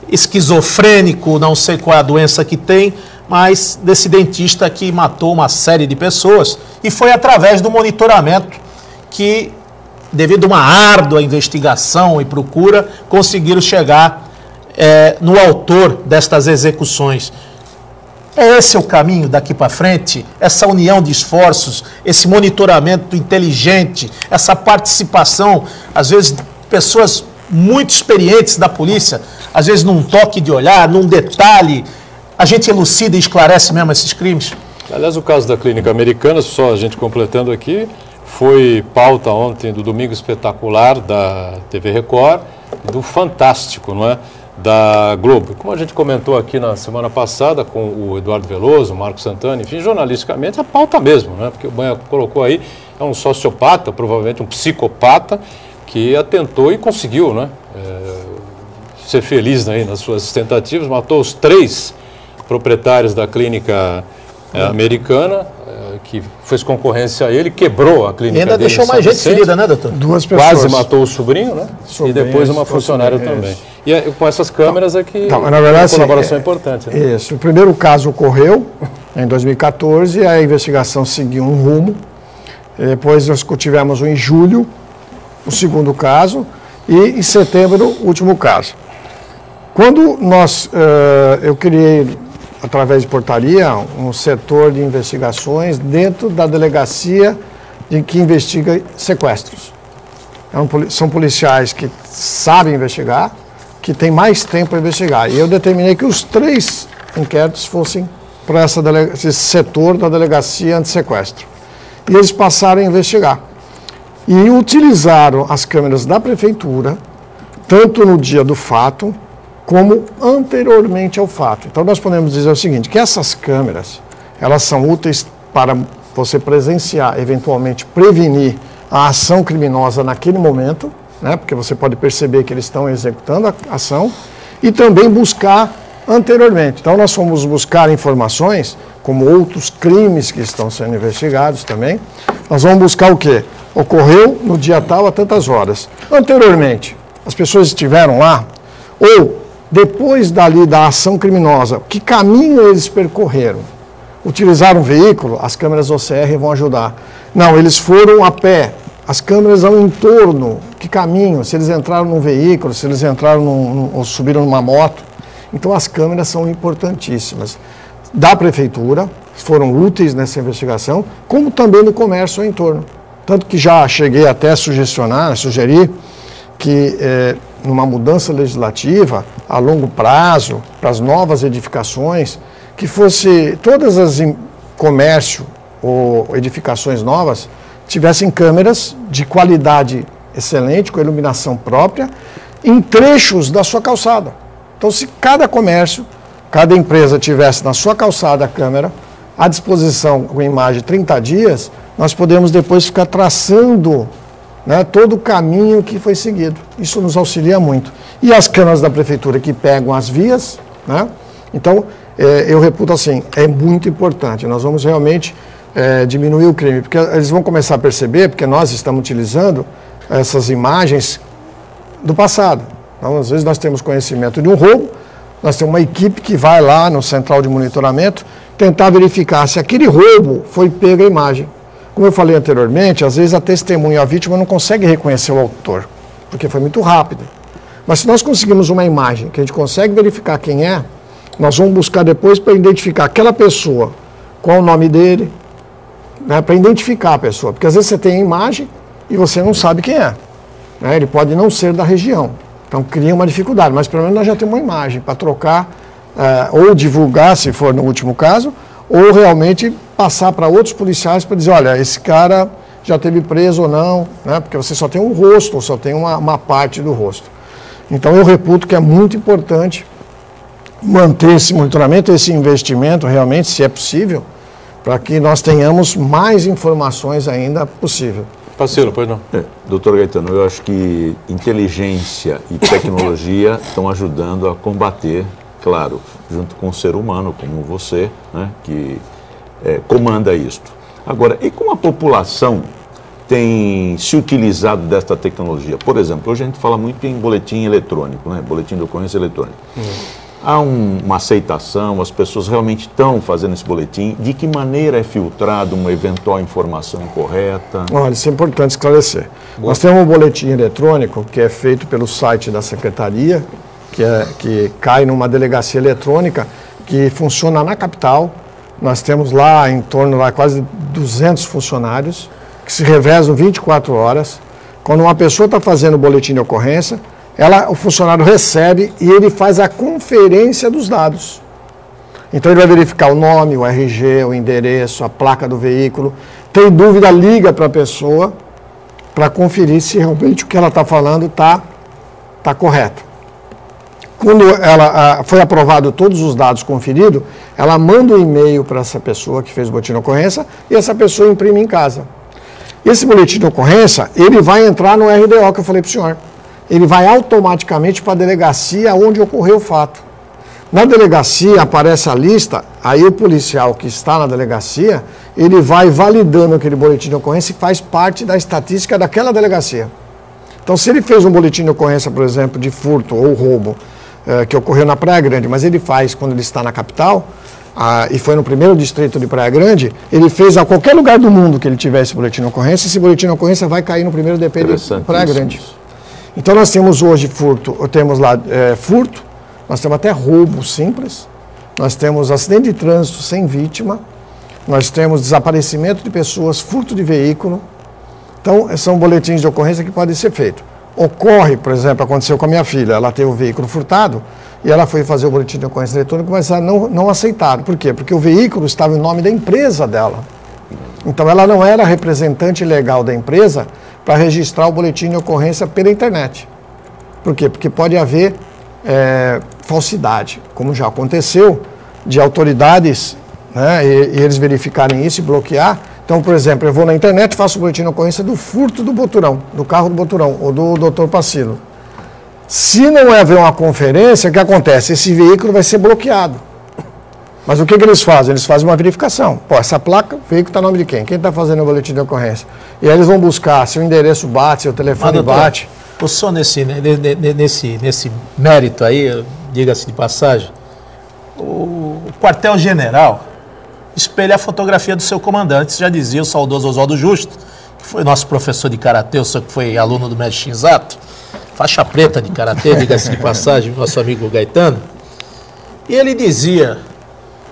esquizofrênico, não sei qual é a doença que tem, mas desse dentista que matou uma série de pessoas, e foi através do monitoramento que, devido a uma árdua investigação e procura, conseguiram chegar no autor destas execuções. Esse é o caminho daqui para frente, essa união de esforços, esse monitoramento inteligente, essa participação, às vezes pessoas muito experientes da polícia, às vezes num toque de olhar, num detalhe, a gente elucida e esclarece mesmo esses crimes? Aliás, o caso da Clínica Americana, só a gente completando aqui, foi pauta ontem do Domingo Espetacular da TV Record e do Fantástico, não é? Da Globo. Como a gente comentou aqui na semana passada com o Eduardo Veloso, o Marco Santana, enfim, jornalisticamente, a pauta mesmo, né? Porque o Banha colocou aí, é um sociopata, provavelmente um psicopata, que atentou e conseguiu, né? Ser feliz aí nas suas tentativas, matou os 3 proprietários da Clínica Americana, que fez concorrência a ele, quebrou a clínica dele. E ainda deixou mais gente ferida, né, doutor? 2 pessoas. Quase matou o sobrinho, né? E depois uma funcionária também. E com essas câmeras aqui, na verdade, a colaboração é importante. Né? Isso. O primeiro caso ocorreu em 2014, a investigação seguiu um rumo. Depois nós tivemos em julho o segundo caso e em setembro o último caso. Quando eu criei, através de portaria, um setor de investigações dentro da delegacia que investiga sequestros. São policiais que sabem investigar, que têm mais tempo para investigar. E eu determinei que os 3 inquéritos fossem para esse setor da delegacia anti-sequestro. E eles passaram a investigar. E utilizaram as câmeras da prefeitura, tanto no dia do fato, como anteriormente ao fato. Então nós podemos dizer o seguinte, que essas câmeras, elas são úteis para você presenciar, eventualmente prevenir a ação criminosa naquele momento, né, porque você pode perceber que eles estão executando a ação, e também buscar anteriormente. Então nós fomos buscar informações, como outros crimes que estão sendo investigados também, nós vamos buscar o quê? Ocorreu no dia tal a tantas horas. Anteriormente, as pessoas estiveram lá, ou depois dali da ação criminosa, que caminho eles percorreram? Utilizaram um veículo? As câmeras OCR vão ajudar. Não, eles foram a pé. As câmeras ao entorno, que caminho? Se eles entraram num veículo, se eles entraram ou subiram numa moto. Então as câmeras são importantíssimas. Da prefeitura, foram úteis nessa investigação, como também no comércio ao entorno. Tanto que já cheguei até a sugerir que numa mudança legislativa a longo prazo, para as novas edificações, que fosse todas as comércio ou edificações novas tivessem câmeras de qualidade excelente, com iluminação própria, em trechos da sua calçada. Então, se cada comércio, cada empresa tivesse na sua calçada a câmera, à disposição com imagem de 30 dias, nós podemos depois ficar traçando, né, todo o caminho que foi seguido. Isso nos auxilia muito. E as câmeras da prefeitura que pegam as vias, né? Então, eu reputo assim, é muito importante. Nós vamos realmente diminuir o crime, porque eles vão começar a perceber, porque nós estamos utilizando essas imagens do passado. Então, às vezes nós temos conhecimento de um roubo, nós temos uma equipe que vai lá no central de monitoramento tentar verificar se aquele roubo foi pego a imagem. Como eu falei anteriormente, às vezes a testemunha, a vítima não consegue reconhecer o autor, porque foi muito rápido. Mas se nós conseguimos uma imagem que a gente consegue verificar quem é, nós vamos buscar depois para identificar aquela pessoa, qual o nome dele, né, para identificar a pessoa. Porque às vezes você tem a imagem e você não sabe quem é. Né, ele pode não ser da região. Então cria uma dificuldade, mas pelo menos nós já temos uma imagem para trocar, ou divulgar, se for no último caso, ou realmente passar para outros policiais para dizer, olha, esse cara já teve preso ou não, né, porque você só tem um rosto, ou só tem uma parte do rosto. Então eu reputo que é muito importante manter esse monitoramento, esse investimento realmente, se é possível, para que nós tenhamos mais informações ainda possível. Pacilo, pois não. Doutor Gaetano, eu acho que inteligência e tecnologia estão ajudando a combater, claro, junto com o ser humano, como você, né, que comanda isto. Agora, e como a população tem se utilizado desta tecnologia? Por exemplo, hoje a gente fala muito em boletim eletrônico, né, boletim de ocorrência eletrônica. Há uma aceitação, as pessoas realmente estão fazendo esse boletim. De que maneira é filtrado uma eventual informação incorreta? Olha, isso é importante esclarecer. Boa. Nós temos um boletim eletrônico que é feito pelo site da Secretaria, que cai numa delegacia eletrônica que funciona na capital. Nós temos lá em torno de quase 200 funcionários que se revezam 24 horas. Quando uma pessoa está fazendo o boletim de ocorrência, o funcionário recebe e ele faz a conferência dos dados. Então ele vai verificar o nome, o RG, o endereço, a placa do veículo. Tem dúvida, liga para a pessoa para conferir se realmente o que ela está falando está correto. Quando foi aprovado todos os dados conferidos, ela manda um e-mail para essa pessoa que fez o boletim de ocorrência e essa pessoa imprime em casa. Esse boletim de ocorrência, ele vai entrar no RDO que eu falei para o senhor. Ele vai automaticamente para a delegacia onde ocorreu o fato. Na delegacia aparece a lista, aí o policial que está na delegacia, ele vai validando aquele boletim de ocorrência e faz parte da estatística daquela delegacia. Então, se ele fez um boletim de ocorrência, por exemplo, de furto ou roubo, que ocorreu na Praia Grande, mas ele faz quando ele está na capital, e foi no primeiro distrito de Praia Grande, ele fez a qualquer lugar do mundo que ele tivesse boletim de ocorrência, esse boletim de ocorrência vai cair no primeiro DP de Praia Grande. Então, nós temos hoje temos lá furto, nós temos até roubo simples, nós temos acidente de trânsito sem vítima, nós temos desaparecimento de pessoas, furto de veículo. Então, são boletins de ocorrência que podem ser feitos. Ocorre, por exemplo, aconteceu com a minha filha, ela teve o veículo furtado e ela foi fazer o boletim de ocorrência eletrônico, mas ela não aceitaram. Por quê? Porque o veículo estava em nome da empresa dela. Então, ela não era representante legal da empresa para registrar o boletim de ocorrência pela internet. Por quê? Porque pode haver falsidade, como já aconteceu, de autoridades, né, e eles verificarem isso e bloquear. Então, por exemplo, eu vou na internet e faço o boletim de ocorrência do furto do Boturão, do carro do Boturão, ou do Dr. Passilo. Se não haver uma conferência, o que acontece? Esse veículo vai ser bloqueado. Mas o que eles fazem? Eles fazem uma verificação. Pô, essa placa, o veículo está em nome de quem? Quem está fazendo o boletim de ocorrência? E aí eles vão buscar se o endereço bate, se o telefone bate. O senhor, nesse mérito aí, diga-se de passagem, o quartel-general espelha a fotografia do seu comandante. Já dizia o saudoso Oswaldo Justo, que foi nosso professor de karatê, o senhor que foi aluno do mestre Shinzato, faixa preta de karatê, diga-se de passagem, nosso amigo Gaetano. E ele dizia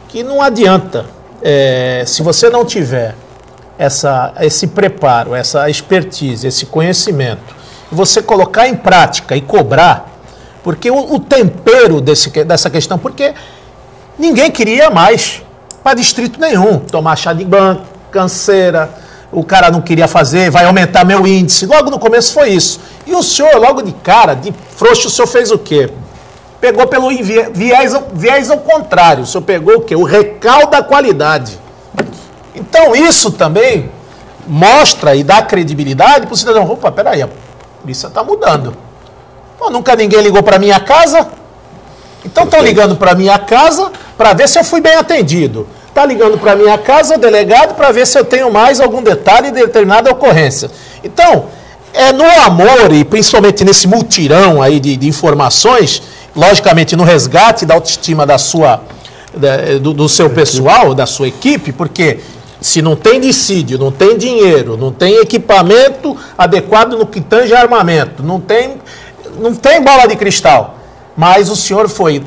que não adianta, se você não tiver esse preparo, essa expertise, esse conhecimento, você colocar em prática e cobrar, porque o tempero dessa questão, porque ninguém queria mais para distrito nenhum, tomar chá de banco, canseira, o cara não queria fazer, vai aumentar meu índice, logo no começo foi isso. E o senhor, logo de cara, de frouxo, o senhor fez o quê? Pegou pelo viés ao contrário, o senhor pegou o quê? O recalque da qualidade. Então isso também mostra e dá credibilidade para o cidadão. Opa, peraí, a polícia está mudando. Pô, nunca ninguém ligou para minha casa. Então estão ligando para minha casa para ver se eu fui bem atendido. Está ligando para minha casa o delegado para ver se eu tenho mais algum detalhe de determinada ocorrência. Então, no amor e principalmente nesse mutirão aí de informações, logicamente no resgate da autoestima do seu pessoal, da sua equipe, porque se não tem dissídio, não tem dinheiro, não tem equipamento adequado no que tange armamento, não tem bola de cristal. Mas o senhor foi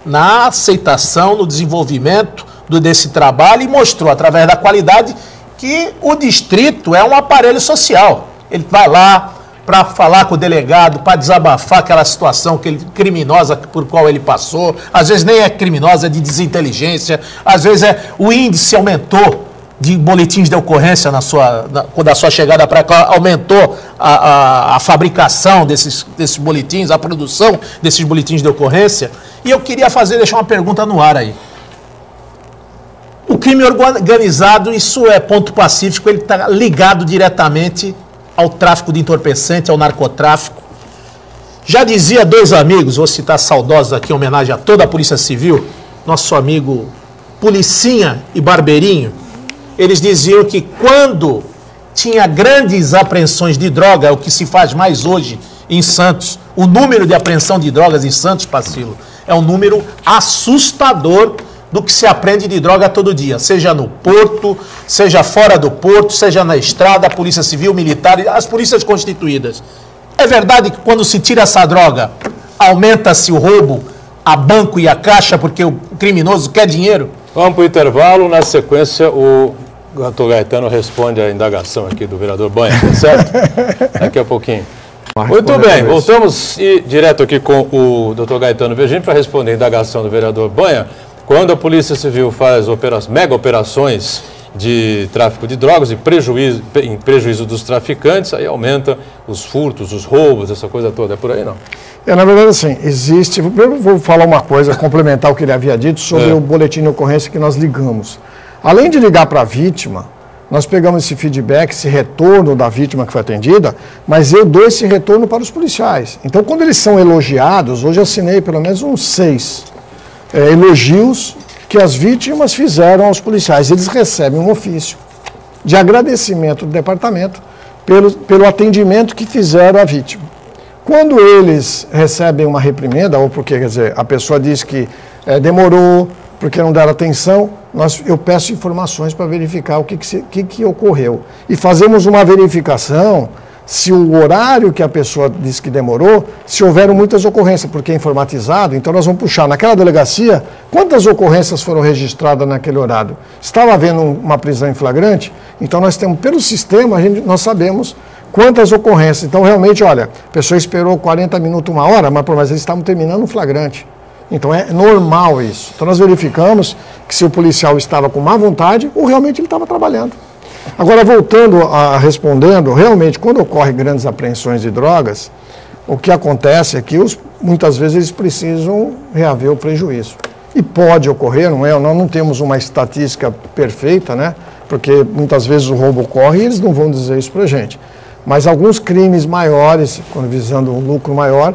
na aceitação, no desenvolvimento desse trabalho e mostrou, através da qualidade, que o distrito é um aparelho social. Ele vai lá para falar com o delegado, para desabafar aquela situação criminosa por qual ele passou. Às vezes nem é criminosa, é de desinteligência. Às vezes o índice aumentou de boletins de ocorrência quando a sua chegada para cá, aumentou a fabricação desses boletins, a produção desses boletins de ocorrência. E eu queria deixar uma pergunta no ar aí. O crime organizado, isso é ponto pacífico, ele está ligado diretamente ao tráfico de entorpecente, ao narcotráfico. Já dizia dois amigos, vou citar saudosos aqui em homenagem a toda a Polícia Civil, nosso amigo Policinha e Barbeirinho, eles diziam que quando tinha grandes apreensões de droga, o que se faz mais hoje em Santos, o número de apreensão de drogas em Santos, Passilo, é um número assustador do que se apreende de droga todo dia, seja no porto, seja fora do porto, seja na estrada, a Polícia Civil, Militar, as polícias constituídas. É verdade que quando se tira essa droga, aumenta-se o roubo a banco e a caixa porque o criminoso quer dinheiro? Vamos para o intervalo, na sequência o Dr. Gaetano responde à indagação aqui do vereador Banha, certo? Daqui a pouquinho. Muito bem, voltamos direto aqui com o Dr. Gaetano Virgínio para responder a indagação do vereador Banha. Quando a Polícia Civil faz mega operações de tráfico de drogas e em prejuízo dos traficantes, aí aumenta os furtos, os roubos, essa coisa toda. É por aí, não? Na verdade, assim, existe... Eu vou falar uma coisa, complementar o que ele havia dito sobre o boletim de ocorrência que nós ligamos. Além de ligar para a vítima, nós pegamos esse feedback, esse retorno da vítima que foi atendida, mas eu dou esse retorno para os policiais. Então, quando eles são elogiados, hoje eu assinei pelo menos uns 6 elogios que as vítimas fizeram aos policiais. Eles recebem um ofício de agradecimento do departamento pelo atendimento que fizeram à vítima. Quando eles recebem uma reprimenda, ou porque, quer dizer, a pessoa diz que demorou, porque não deram atenção, eu peço informações para verificar o que ocorreu. E fazemos uma verificação se o horário que a pessoa disse que demorou, se houveram muitas ocorrências, porque é informatizado, então nós vamos puxar naquela delegacia quantas ocorrências foram registradas naquele horário. Estava havendo uma prisão em flagrante, então nós temos, pelo sistema, nós sabemos quantas ocorrências. Então, realmente, olha, a pessoa esperou 40 minutos, 1 hora, mas eles estavam terminando um flagrante. Então, é normal isso. Então, nós verificamos que se o policial estava com má vontade ou realmente ele estava trabalhando. Agora, voltando respondendo, realmente, quando ocorrem grandes apreensões de drogas, o que acontece é que muitas vezes eles precisam reaver o prejuízo. E pode ocorrer, nós não temos uma estatística perfeita, né? Porque muitas vezes o roubo ocorre e eles não vão dizer isso para a gente. Mas alguns crimes maiores, quando visando um lucro maior,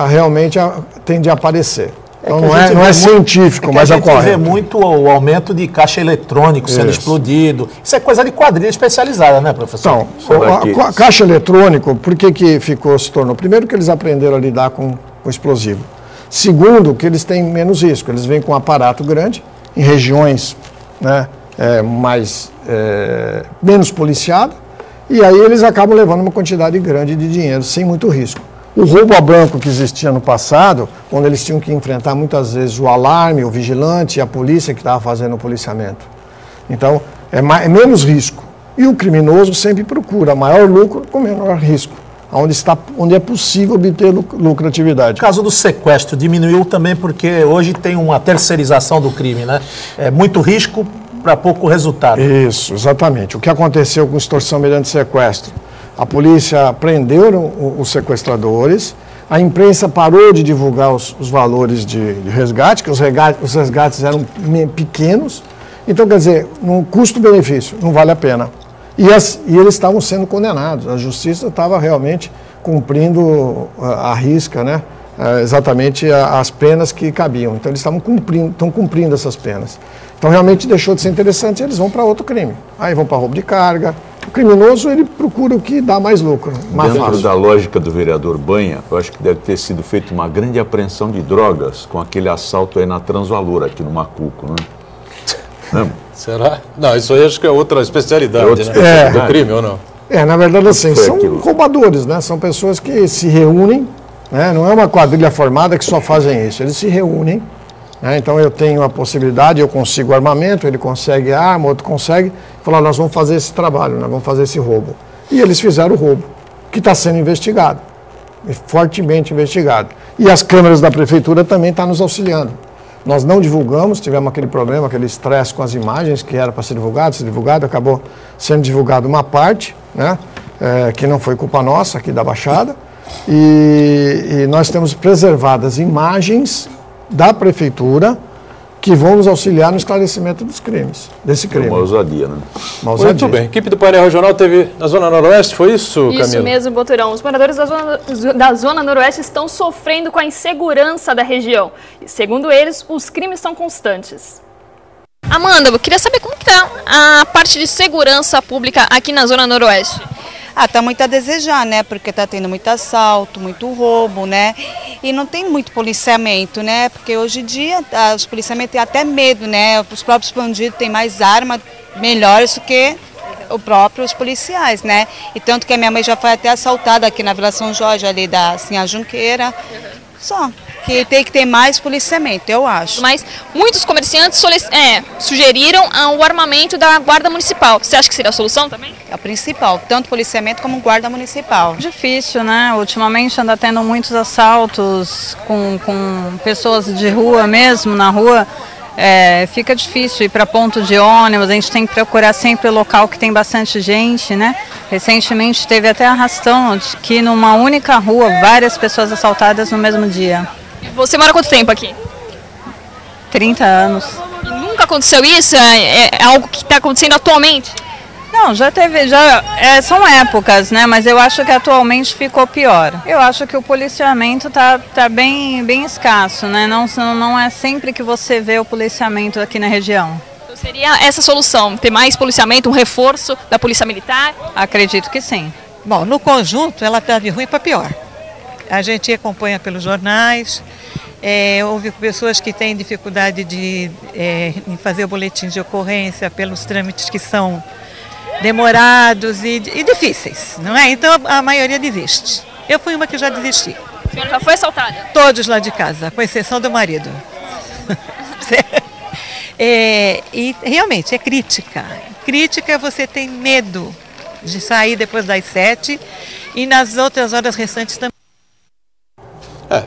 realmente tende a aparecer. Então não é científico, mas ocorre. A gente vê muito o aumento de caixa eletrônico sendo explodido. Isso é coisa de quadrilha especializada, né, professor? Então, a caixa eletrônico, por que se tornou? Primeiro que eles aprenderam a lidar com explosivo. Segundo, que eles têm menos risco. Eles vêm com um aparato grande, em regiões, né, menos policiadas, e aí eles acabam levando uma quantidade grande de dinheiro, sem muito risco. O roubo a banco que existia no passado, quando eles tinham que enfrentar muitas vezes o alarme, o vigilante e a polícia que estava fazendo o policiamento. Então, é menos risco. E o criminoso sempre procura maior lucro com menor risco, onde é possível obter lucratividade. O caso do sequestro diminuiu também porque hoje tem uma terceirização do crime, né? É muito risco para pouco resultado. Isso, exatamente. O que aconteceu com extorsão mediante sequestro? A polícia prendeu os sequestradores, a imprensa parou de divulgar os valores de resgate, que os resgates eram pequenos. Então, quer dizer, no custo-benefício, não vale a pena. E eles estavam sendo condenados. A justiça estava realmente cumprindo à risca, né? Exatamente as penas que cabiam. Então, eles estão cumprindo essas penas. Então, realmente deixou de ser interessante e eles vão para outro crime. Aí vão para roubo de carga. O criminoso, ele procura o que dá mais lucro, mais Dentro fácil. da lógica do vereador Banha, eu acho que deve ter sido feita uma grande apreensão de drogas com aquele assalto aí na Transvalor, aqui no Macuco, né? Não? Será? Não, isso aí acho que é outra especialidade, outra né? especialidade. Do crime, ou não? Na verdade, assim, são aquilo? roubadores, né? São pessoas que se reúnem, né? Não é uma quadrilha formada que só fazem isso, eles se reúnem. Então eu tenho a possibilidade, eu consigo armamento, ele consegue arma, outro consegue, falar, nós vamos fazer esse trabalho, nós vamos fazer esse roubo. E eles fizeram o roubo, que está sendo investigado, fortemente investigado. E as câmeras da prefeitura também estão nos auxiliando. Nós não divulgamos, tivemos aquele problema, aquele estresse com as imagens que era para ser divulgado, acabou sendo divulgado uma parte, né, que não foi culpa nossa aqui da Baixada, e nós temos preservadas imagens da prefeitura que vão nos auxiliar no esclarecimento dos crimes, desse crime. Uma ousadia, né? Uma ousadia. Muito bem. A equipe do painel regional teve na Zona Noroeste, foi isso, Camila? Isso mesmo, Boturão. Os moradores da Zona Noroeste estão sofrendo com a insegurança da região. E, segundo eles, os crimes são constantes. Amanda, eu queria saber como está a parte de segurança pública aqui na Zona Noroeste. Tá muito a desejar, né? Porque tá tendo muito assalto, muito roubo, né? E não tem muito policiamento, né? Porque hoje em dia os policiamentos têm até medo, né? Os próprios bandidos têm mais armas melhores do que os próprios policiais, né? E tanto que a minha mãe já foi até assaltada aqui na Vila São Jorge, ali da Sinha Junqueira. Só. Que tem que ter mais policiamento, eu acho. Mas muitos comerciantes sugeriram o armamento da Guarda Municipal. Você acha que seria a solução também? É o principal, tanto policiamento como Guarda Municipal. Difícil, né? Ultimamente anda tendo muitos assaltos com pessoas de rua mesmo, na rua. Fica difícil ir para ponto de ônibus, a gente tem que procurar sempre o local que tem bastante gente, né? Recentemente teve até arrastão que numa única rua, várias pessoas assaltadas no mesmo dia. Você mora quanto tempo aqui? 30 anos. E nunca aconteceu isso? É algo que está acontecendo atualmente? Não, já teve, são épocas, né? Mas eu acho que atualmente ficou pior. Eu acho que o policiamento tá bem escasso, né? Não é sempre que você vê o policiamento aqui na região. Então seria essa solução, ter mais policiamento, um reforço da Polícia Militar? Acredito que sim. Bom, no conjunto ela está de ruim para pior. A gente acompanha pelos jornais, houve pessoas que têm dificuldade em fazer o boletim de ocorrência pelos trâmites que são demorados e difíceis, não é? Então a maioria desiste. Eu fui uma que já desisti. A senhora já foi assaltada? Todos lá de casa, com exceção do marido. E realmente é crítica. Crítica, você tem medo de sair depois das 7 e nas outras horas restantes também.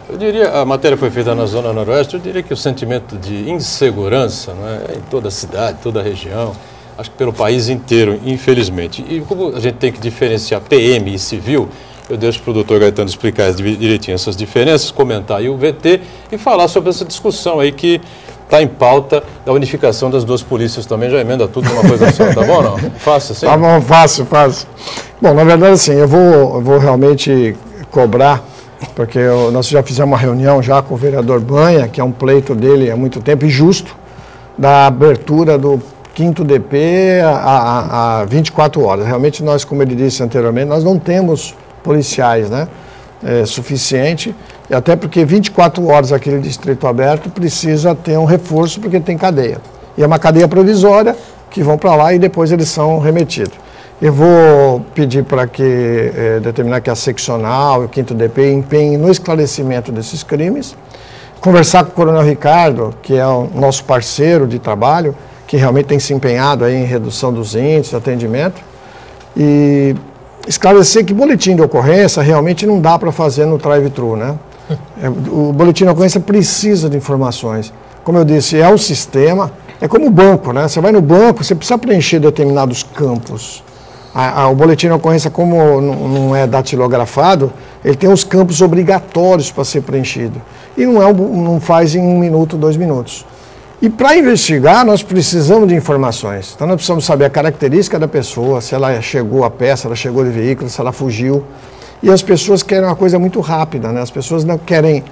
Eu diria, a matéria foi feita na Zona Noroeste, eu diria que o sentimento de insegurança, né, em toda a cidade, toda a região, acho que pelo país inteiro, infelizmente. E como a gente tem que diferenciar PM e civil, eu deixo para o doutor Gaetano explicar direitinho essas diferenças, comentar aí o VT e falar sobre essa discussão aí que está em pauta da unificação das duas polícias também. Já emenda tudo numa coisa só, tá bom não? Fácil assim? Tá bom, fácil. Bom, na verdade assim, eu vou realmente cobrar, porque nós já fizemos uma reunião já com o vereador Banha, que é um pleito dele há muito tempo, e justo, da abertura do 5º DP a 24 horas. Realmente nós, como ele disse anteriormente, nós não temos policiais, né, suficiente, e até porque 24 horas aquele distrito aberto precisa ter um reforço, porque tem cadeia. E é uma cadeia provisória que vão para lá e depois eles são remetidos. Eu vou pedir para que determinar que a seccional e o 5º DP empenhem no esclarecimento desses crimes, conversar com o Coronel Ricardo, que é o nosso parceiro de trabalho, que realmente tem se empenhado aí em redução dos índices de atendimento, e esclarecer que boletim de ocorrência realmente não dá para fazer no drive-thru, né? O boletim de ocorrência precisa de informações. Como eu disse, é um sistema, é como o banco, né? Você vai no banco, você precisa preencher determinados campos. O boletim de ocorrência, como não é datilografado, ele tem os campos obrigatórios para ser preenchido. E não faz em 1 minuto, 2 minutos. E para investigar, nós precisamos de informações. Então, nós precisamos saber a característica da pessoa, se ela chegou a pé, se ela chegou de veículo, se ela fugiu. E as pessoas querem uma coisa muito rápida, né? As pessoas não querem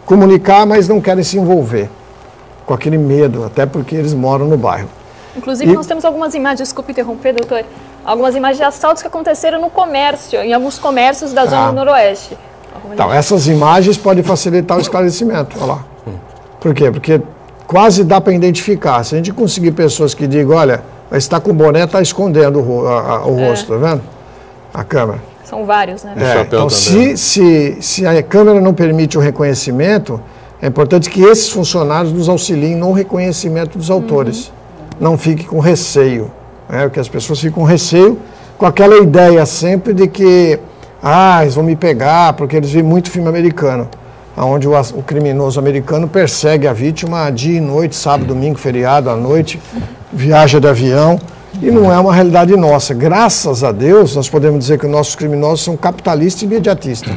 comunicar, mas não querem se envolver com aquele medo, até porque eles moram no bairro. Inclusive, nós temos algumas imagens, desculpe interromper, doutor, algumas imagens de assaltos que aconteceram no comércio, em alguns comércios da Zona Noroeste. Então, essas imagens podem facilitar o esclarecimento, olha lá. Por quê? Porque quase dá para identificar. Se a gente conseguir pessoas que digam, olha, está com o boné, está escondendo o rosto, tá vendo? A câmera. São vários, né? Então, se a câmera não permite o reconhecimento, é importante que esses funcionários nos auxiliem no reconhecimento dos autores. Não fique com receio, né? Porque as pessoas ficam com receio, com aquela ideia sempre de que, eles vão me pegar, porque eles veem muito filme americano, onde o criminoso americano persegue a vítima dia e noite, sábado, domingo, feriado, à noite, viaja de avião, e não é uma realidade nossa. Graças a Deus, nós podemos dizer que os nossos criminosos são capitalistas e imediatistas.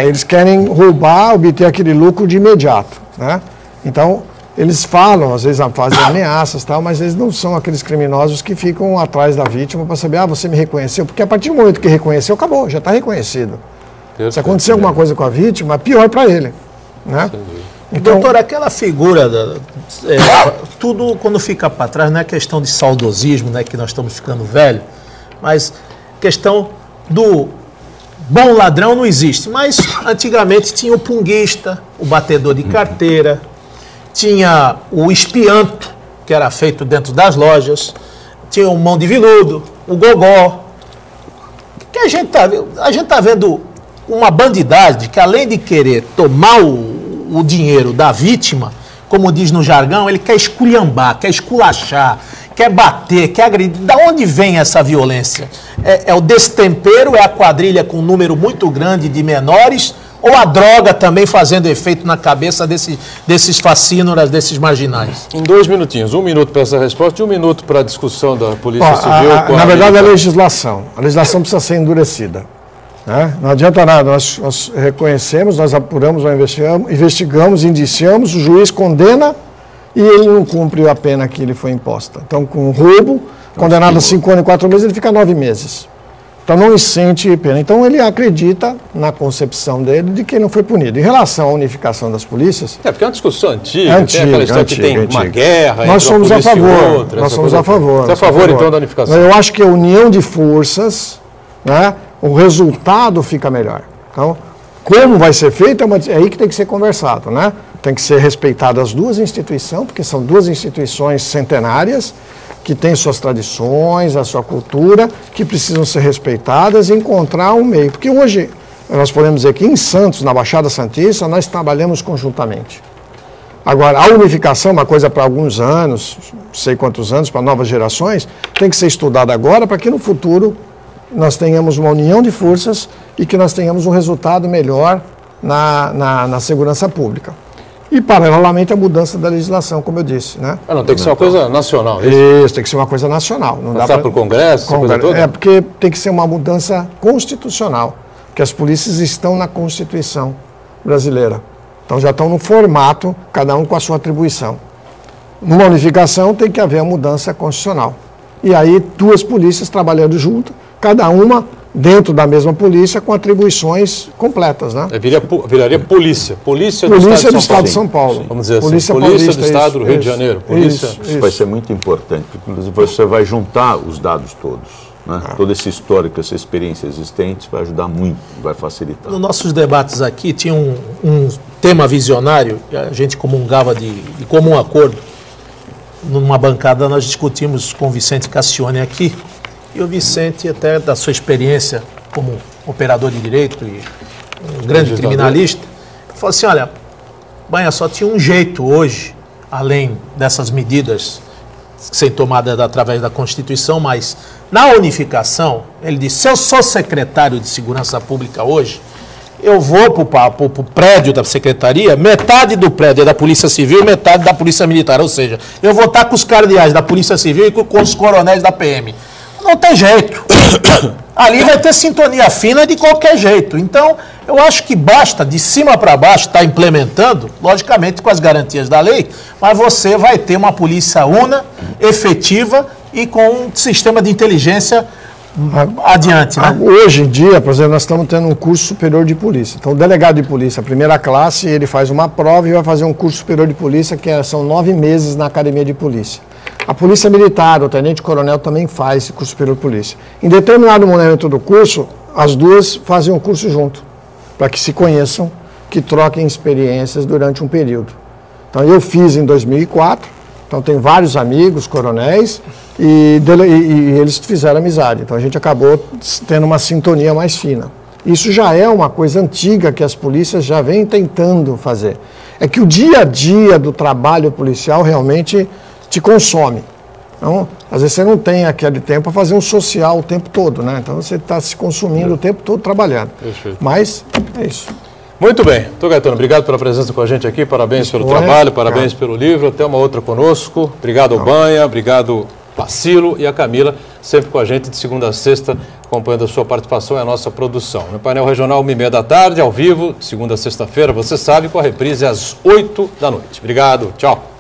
Eles querem roubar, obter aquele lucro de imediato, né? Então, eles falam, às vezes fazem ameaças, tal, mas eles não são aqueles criminosos que ficam atrás da vítima para saber, você me reconheceu, porque a partir do momento que reconheceu, acabou, já está reconhecido. Se acontecer alguma coisa com a vítima, é pior para ele, né? Então, doutor, aquela figura, tudo quando fica para trás, não é questão de saudosismo, né, que nós estamos ficando velhos, mas questão do bom ladrão não existe. Mas antigamente tinha o punguista, o batedor de carteira, tinha o espianto, que era feito dentro das lojas, tinha o mão de veludo, o gogó. Que a gente tá vendo uma bandidagem que, além de querer tomar o dinheiro da vítima, como diz no jargão, ele quer esculhambar, quer esculachar, quer bater, quer agredir. Da onde vem essa violência? É o destempero, é a quadrilha com um número muito grande de menores, ou a droga também fazendo efeito na cabeça desses facínoras, desses marginais? Em 2 minutinhos, 1 minuto para essa resposta e 1 minuto para a discussão da Polícia Civil. Na verdade, a legislação precisa ser endurecida. Né? Não adianta nada, nós reconhecemos, nós apuramos, nós investigamos, indiciamos, o juiz condena e ele não cumpre a pena que lhe foi imposta. Então, com roubo, condenado a 5 anos e 4 meses, ele fica 9 meses. Então, não sente pena. Então, ele acredita na concepção dele de que ele não foi punido. Em relação à unificação das polícias... porque é uma discussão antiga, tem aquela história que tem uma guerra nós somos a favor. Nós somos a favor. Você é a favor, então, da unificação? Eu acho que a união de forças, né, o resultado fica melhor. Então, como vai ser feito, é aí que tem que ser conversado, né? Tem que ser respeitadas as duas instituições, porque são duas instituições centenárias, que têm suas tradições, a sua cultura, que precisam ser respeitadas e encontrar um meio. Porque hoje, nós podemos dizer que em Santos, na Baixada Santista, nós trabalhamos conjuntamente. Agora, a unificação, uma coisa para alguns anos, não sei quantos anos, para novas gerações, tem que ser estudada agora para que no futuro nós tenhamos uma união de forças e que nós tenhamos um resultado melhor na segurança pública. E, paralelamente, a mudança da legislação, como eu disse. Né? Não, tem que ser uma coisa nacional. Isso, tem que ser uma coisa nacional. Não dá para o Congresso, coisa toda? É, porque tem que ser uma mudança constitucional, porque as polícias estão na Constituição brasileira. Então, já estão no formato, cada um com a sua atribuição. Numa unificação, tem que haver a mudança constitucional. E aí, 2 polícias trabalhando junto, cada uma dentro da mesma polícia, com atribuições completas, né? Viraria polícia. Polícia do Estado de São Paulo. Vamos dizer assim, polícia do Estado do Rio de Janeiro. Isso vai ser muito importante, porque inclusive você vai juntar os dados todos. Né? Todo esse histórico, essa experiência existente vai ajudar muito, vai facilitar. Nos nossos debates aqui tinha um tema visionário, que a gente comungava de comum acordo. Numa bancada nós discutimos com o Vicente Cassione aqui, e o Vicente, até da sua experiência como operador de direito e um grande criminalista, falou assim, olha, Banha, só tinha um jeito hoje, além dessas medidas que são tomadas através da Constituição, mas na unificação, ele disse, se eu sou secretário de Segurança Pública hoje, eu vou para o prédio da secretaria, metade do prédio é da Polícia Civil e metade da Polícia Militar, ou seja, eu vou estar com os cardeais da Polícia Civil e com os coronéis da PM. Não tem jeito. Ali vai ter sintonia fina de qualquer jeito. Então, eu acho que basta, de cima para baixo, estar implementando, logicamente com as garantias da lei, mas você vai ter uma polícia una, efetiva e com um sistema de inteligência adiante. Né? Hoje em dia, por exemplo, nós estamos tendo um curso superior de polícia. Então, o delegado de polícia, primeira classe, ele faz uma prova e vai fazer um curso superior de polícia, que são 9 meses na academia de polícia. A Polícia Militar, o Tenente-Coronel também faz esse curso superior de polícia. Em determinado momento do curso, as duas fazem um curso junto, para que se conheçam, que troquem experiências durante um período. Então, eu fiz em 2004, então tem vários amigos, coronéis, e eles fizeram amizade. Então, a gente acabou tendo uma sintonia mais fina. Isso já é uma coisa antiga que as polícias já vêm tentando fazer. É que o dia a dia do trabalho policial realmente te consome. Então, às vezes você não tem aquele tempo para fazer um social o tempo todo, né? Então você está se consumindo o tempo todo trabalhando. Perfeito. Mas é isso. Muito bem. Doutor Gaetano, obrigado pela presença com a gente aqui, parabéns pelo trabalho, parabéns pelo livro. Até uma outra conosco. Obrigado ao Banha, obrigado Pacilo e a Camila, sempre com a gente de segunda a sexta, acompanhando a sua participação e a nossa produção. No painel regional, 1h30 da tarde, ao vivo, de segunda a sexta-feira, você sabe, com a reprise às 8 da noite. Obrigado, tchau.